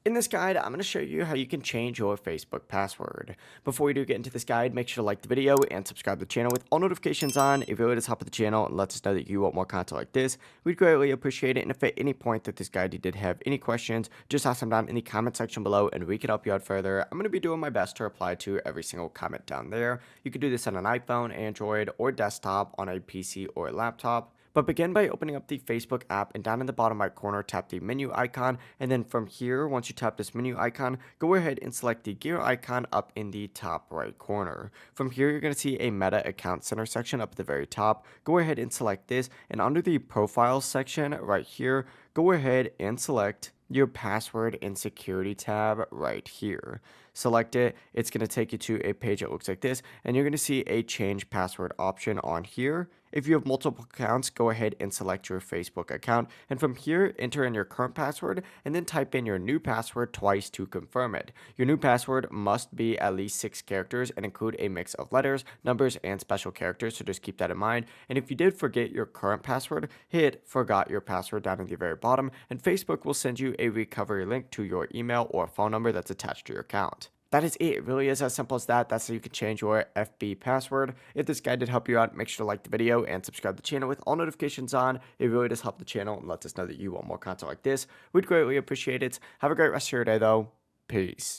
In this guide, I'm going to show you how you can change your Facebook password. Before we do get into this guide, make sure to like the video and subscribe to the channel with all notifications on. It really does help with the channel and lets us know that you want more content like this. We'd greatly appreciate it. And if at any point that this guide you did have any questions, just ask them down in the comment section below and we can help you out further. I'm going to be doing my best to reply to every single comment down there. You can do this on an iPhone, Android, or desktop, on a PC or a laptop. But begin by opening up the Facebook app, and down in the bottom right corner, tap the menu icon. And then from here, once you tap this menu icon, go ahead and select the gear icon up in the top right corner. From here, you're going to see a Meta Account Center section up at the very top. Go ahead and select this. And under the profile section right here, go ahead and select your password and security tab right here. Select it. It's going to take you to a page that looks like this, and you're going to see a change password option on here. If you have multiple accounts, go ahead and select your Facebook account, and from here, enter in your current password and then type in your new password twice to confirm it. Your new password must be at least 6 characters and include a mix of letters, numbers, and special characters, so just keep that in mind. And if you did forget your current password, hit forgot your password down at the very bottom, and Facebook will send you a recovery link to your email or phone number that's attached to your account. That is it. It really is as simple as that. That's how you can change your FB password. If this guide did help you out, make sure to like the video and subscribe to the channel with all notifications on. It really does help the channel and lets us know that you want more content like this. We'd greatly appreciate it. Have a great rest of your day, though. Peace.